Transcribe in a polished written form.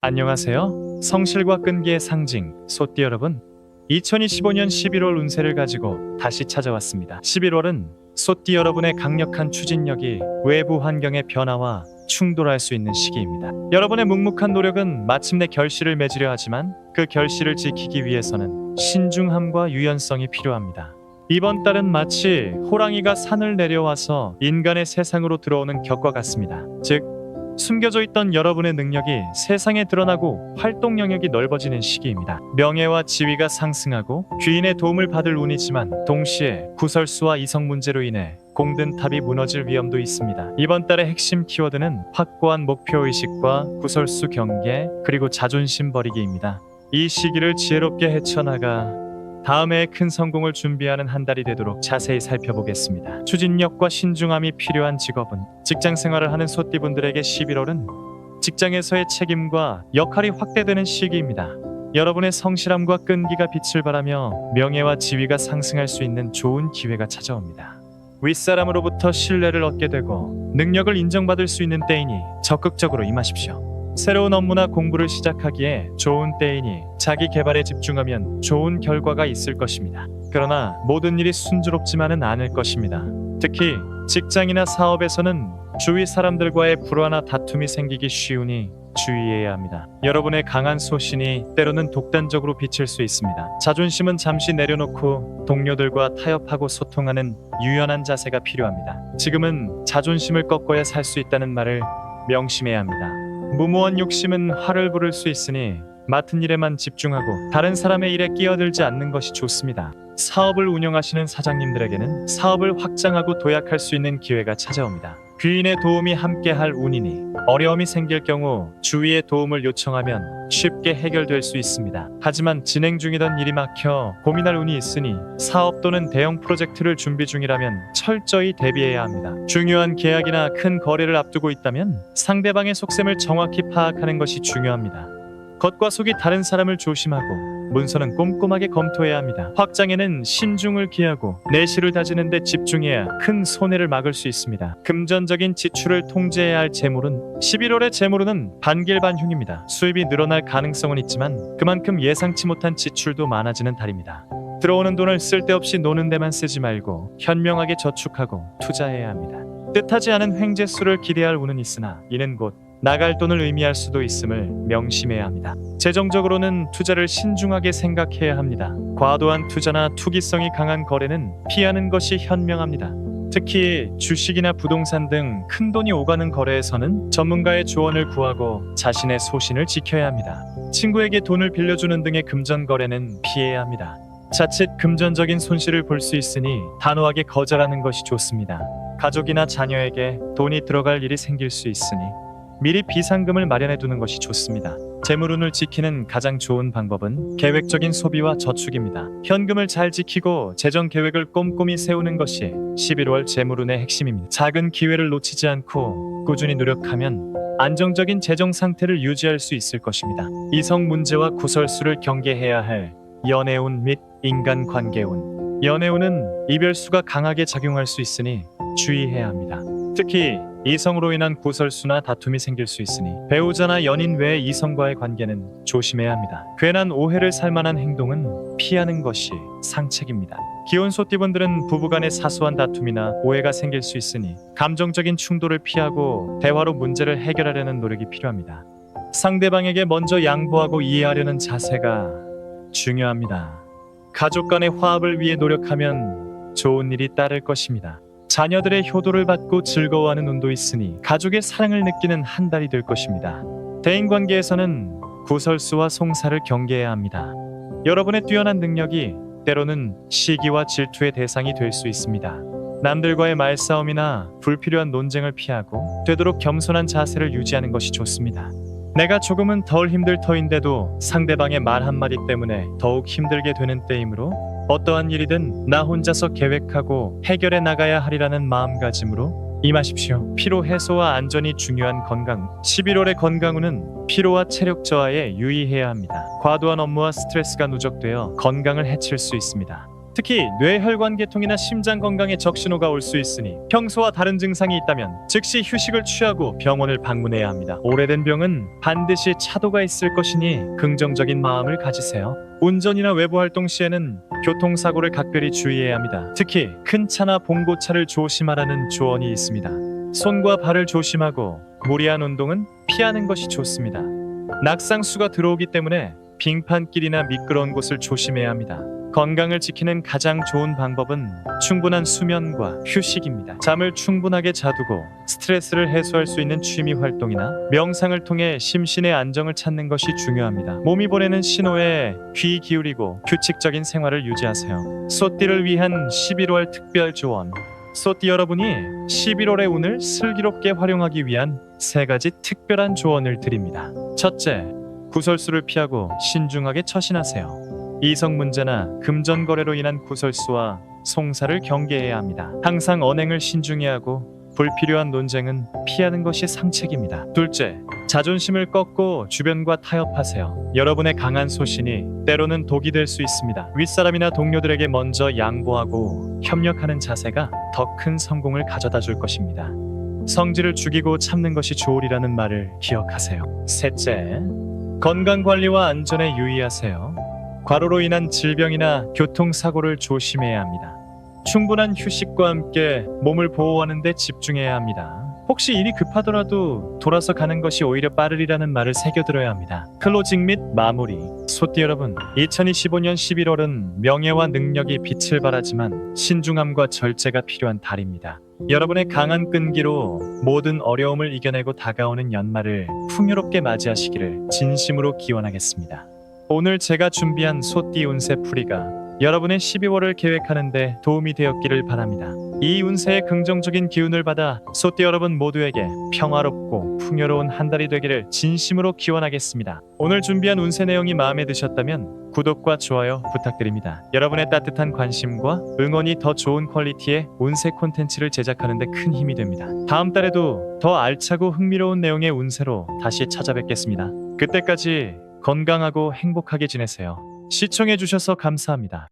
안녕하세요. 성실과 끈기의 상징, 소띠 여러분. 2025년 11월 운세를 가지고 다시 찾아왔습니다. 11월은 소띠 여러분의 강력한 추진력이 외부 환경의 변화와 충돌할 수 있는 시기입니다. 여러분의 묵묵한 노력은 마침내 결실을 맺으려 하지만 그 결실을 지키기 위해서는 신중함과 유연성이 필요합니다. 이번 달은 마치 호랑이가 산을 내려와서 인간의 세상으로 들어오는 격과 같습니다. 즉, 숨겨져 있던 여러분의 능력이 세상에 드러나고 활동 영역이 넓어지는 시기입니다. 명예와 지위가 상승하고 귀인의 도움을 받을 운이지만 동시에 구설수와 이성 문제로 인해 공든 탑이 무너질 위험도 있습니다. 이번 달의 핵심 키워드는 확고한 목표의식과 구설수 경계 그리고 자존심 버리기입니다. 이 시기를 지혜롭게 헤쳐나가 다음 해에 큰 성공을 준비하는 한 달이 되도록 자세히 살펴보겠습니다. 추진력과 신중함이 필요한 직업은 직장 생활을 하는 소띠분들에게 11월은 직장에서의 책임과 역할이 확대되는 시기입니다. 여러분의 성실함과 끈기가 빛을 발하며 명예와 지위가 상승할 수 있는 좋은 기회가 찾아옵니다. 윗사람으로부터 신뢰를 얻게 되고 능력을 인정받을 수 있는 때이니 적극적으로 임하십시오. 새로운 업무나 공부를 시작하기에 좋은 때이니 자기 개발에 집중하면 좋은 결과가 있을 것입니다. 그러나 모든 일이 순조롭지만은 않을 것입니다. 특히 직장이나 사업에서는 주위 사람들과의 불화나 다툼이 생기기 쉬우니 주의해야 합니다. 여러분의 강한 소신이 때로는 독단적으로 비칠 수 있습니다. 자존심은 잠시 내려놓고 동료들과 타협하고 소통하는 유연한 자세가 필요합니다. 지금은 자존심을 꺾어야 살 수 있다는 말을 명심해야 합니다. 무모한 욕심은 화를 부를 수 있으니 맡은 일에만 집중하고 다른 사람의 일에 끼어들지 않는 것이 좋습니다. 사업을 운영하시는 사장님들에게는 사업을 확장하고 도약할 수 있는 기회가 찾아옵니다. 귀인의 도움이 함께할 운이니 어려움이 생길 경우 주위의 도움을 요청하면 쉽게 해결될 수 있습니다. 하지만 진행 중이던 일이 막혀 고민할 운이 있으니 사업 또는 대형 프로젝트를 준비 중이라면 철저히 대비해야 합니다. 중요한 계약이나 큰 거래를 앞두고 있다면 상대방의 속셈을 정확히 파악하는 것이 중요합니다. 겉과 속이 다른 사람을 조심하고 문서는 꼼꼼하게 검토해야 합니다. 확장에는 신중을 기하고 내실을 다지는 데 집중해야 큰 손해를 막을 수 있습니다. 금전적인 지출을 통제해야 할 재물은 11월의 재물은 반길반흉입니다. 수입이 늘어날 가능성은 있지만 그만큼 예상치 못한 지출도 많아지는 달입니다. 들어오는 돈을 쓸데없이 노는 데만 쓰지 말고 현명하게 저축하고 투자해야 합니다. 뜻하지 않은 횡재수를 기대할 운은 있으나 이는 곧 나갈 돈을 의미할 수도 있음을 명심해야 합니다. 재정적으로는 투자를 신중하게 생각해야 합니다. 과도한 투자나 투기성이 강한 거래는 피하는 것이 현명합니다. 특히 주식이나 부동산 등 큰돈이 오가는 거래에서는 전문가의 조언을 구하고 자신의 소신을 지켜야 합니다. 친구에게 돈을 빌려주는 등의 금전 거래는 피해야 합니다. 자칫 금전적인 손실을 볼 수 있으니 단호하게 거절하는 것이 좋습니다. 가족이나 자녀에게 돈이 들어갈 일이 생길 수 있으니 미리 비상금을 마련해 두는 것이 좋습니다. 재물운을 지키는 가장 좋은 방법은 계획적인 소비와 저축입니다. 현금을 잘 지키고 재정 계획을 꼼꼼히 세우는 것이 11월 재물운의 핵심입니다. 작은 기회를 놓치지 않고 꾸준히 노력하면 안정적인 재정 상태를 유지할 수 있을 것입니다. 이성 문제와 구설수를 경계해야 할 연애운 및 인간관계운. 연애운은 이별수가 강하게 작용할 수 있으니 주의해야 합니다. 특히 이성으로 인한 구설수나 다툼이 생길 수 있으니 배우자나 연인 외의 이성과의 관계는 조심해야 합니다. 괜한 오해를 살만한 행동은 피하는 것이 상책입니다. 기혼 소띠분들은 부부간의 사소한 다툼이나 오해가 생길 수 있으니 감정적인 충돌을 피하고 대화로 문제를 해결하려는 노력이 필요합니다. 상대방에게 먼저 양보하고 이해하려는 자세가 중요합니다. 가족 간의 화합을 위해 노력하면 좋은 일이 따를 것입니다. 자녀들의 효도를 받고 즐거워하는 운도 있으니 가족의 사랑을 느끼는 한 달이 될 것입니다. 대인관계에서는 구설수와 송사를 경계해야 합니다. 여러분의 뛰어난 능력이 때로는 시기와 질투의 대상이 될 수 있습니다. 남들과의 말싸움이나 불필요한 논쟁을 피하고 되도록 겸손한 자세를 유지하는 것이 좋습니다. 내가 조금은 덜 힘들 터인데도 상대방의 말 한마디 때문에 더욱 힘들게 되는 때이므로 어떠한 일이든 나 혼자서 계획하고 해결해 나가야 하리라는 마음가짐으로 임하십시오. 피로 해소와 안전이 중요한 건강. 11월의 건강운은 피로와 체력 저하에 유의해야 합니다. 과도한 업무와 스트레스가 누적되어 건강을 해칠 수 있습니다. 특히 뇌혈관 계통이나 심장 건강에 적신호가 올 수 있으니 평소와 다른 증상이 있다면 즉시 휴식을 취하고 병원을 방문해야 합니다. 오래된 병은 반드시 차도가 있을 것이니 긍정적인 마음을 가지세요. 운전이나 외부 활동 시에는 교통사고를 각별히 주의해야 합니다. 특히 큰 차나 봉고차를 조심하라는 조언이 있습니다. 손과 발을 조심하고 무리한 운동은 피하는 것이 좋습니다. 낙상수가 들어오기 때문에 빙판길이나 미끄러운 곳을 조심해야 합니다. 건강을 지키는 가장 좋은 방법은 충분한 수면과 휴식입니다. 잠을 충분하게 자두고 스트레스를 해소할 수 있는 취미 활동이나 명상을 통해 심신의 안정을 찾는 것이 중요합니다. 몸이 보내는 신호에 귀 기울이고 규칙적인 생활을 유지하세요. 소띠를 위한 11월 특별 조언. 소띠 여러분이 11월의 운을 슬기롭게 활용하기 위한 3가지 특별한 조언을 드립니다. 첫째, 구설수를 피하고 신중하게 처신하세요. 이성 문제나 금전 거래로 인한 구설수와 송사를 경계해야 합니다. 항상 언행을 신중히 하고 불필요한 논쟁은 피하는 것이 상책입니다. 둘째, 자존심을 꺾고 주변과 타협하세요. 여러분의 강한 소신이 때로는 독이 될 수 있습니다. 윗사람이나 동료들에게 먼저 양보하고 협력하는 자세가 더 큰 성공을 가져다 줄 것입니다. 성질을 죽이고 참는 것이 좋으리라는 말을 기억하세요. 셋째, 건강관리와 안전에 유의하세요. 과로로 인한 질병이나 교통사고를 조심해야 합니다. 충분한 휴식과 함께 몸을 보호하는 데 집중해야 합니다. 혹시 일이 급하더라도 돌아서 가는 것이 오히려 빠르리라는 말을 새겨들어야 합니다. 클로징 및 마무리. 소띠 여러분, 2025년 11월은 명예와 능력이 빛을 발하지만 신중함과 절제가 필요한 달입니다. 여러분의 강한 끈기로 모든 어려움을 이겨내고 다가오는 연말을 풍요롭게 맞이하시기를 진심으로 기원하겠습니다. 오늘 제가 준비한 소띠 운세 풀이가 여러분의 12월을 계획하는 데 도움이 되었기를 바랍니다. 이 운세의 긍정적인 기운을 받아 소띠 여러분 모두에게 평화롭고 풍요로운 한 달이 되기를 진심으로 기원하겠습니다. 오늘 준비한 운세 내용이 마음에 드셨다면 구독과 좋아요 부탁드립니다. 여러분의 따뜻한 관심과 응원이 더 좋은 퀄리티의 운세 콘텐츠를 제작하는 데 큰 힘이 됩니다. 다음 달에도 더 알차고 흥미로운 내용의 운세로 다시 찾아뵙겠습니다. 그때까지 건강하고 행복하게 지내세요. 시청해주셔서 감사합니다.